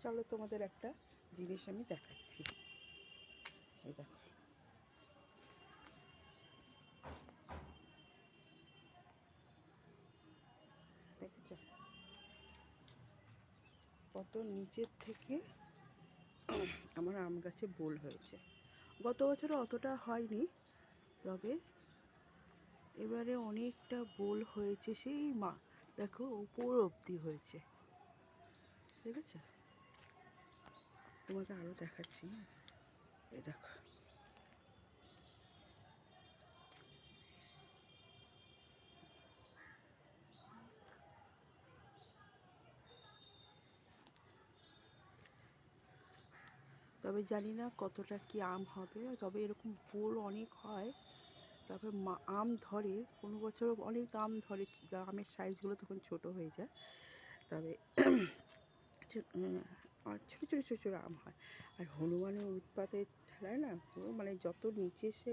চলো তোমাদের একটা জিনিস আমি দেখাচ্ছি। এই দেখো, দেখেছ কত নিচের থেকে আমার আম গাছে বোল হয়েছে। গত বছর অতটা হয়নি, তবে এবারে অনেকটা বোল হয়েছে। সেই দেখো উপর অবধি হয়েছে, ঠিক আছে? তোমাকে আরও দেখাচ্ছি। এই দেখো, তবে জানি না কতটা কি আম হবে। তবে এরকম বোল অনেক হয়, তারপর আম ধরে। কোনো বছর অনেক আম ধরে, আমের সাইজগুলো তখন ছোট হয়ে যায়। তবে ছোটো ছোটো ছোটো ছোটো আম হয়। আর হনুমানের উৎপাতের ঠেলায় না পুরো মানে যত নিচে সে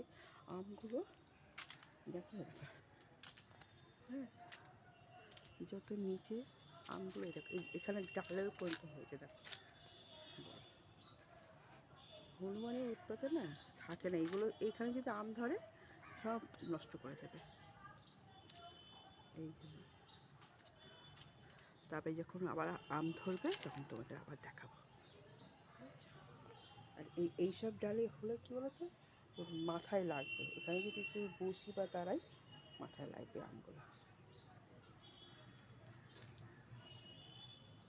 আমগুলো দেখো দেখো, হ্যাঁ, যত নিচে আমগুলো দেখো এখানে ডালের পর্যন্ত হয়েছে। দেখো, হনুমানের উৎপাতে না থাকে না এগুলো। এইখানে যদি আম ধরে সব নষ্ট করে দেবে এইগুলো। তবে যখন আবার আম ধরবে তখন তোমাদের আবার দেখাবো। আর এইসব ডালে হলে কী বলো তো, মাথায় লাগবে। এখানে যদি একটু বসি বা দাঁড়াই, মাথায় লাগবে আমগুলো।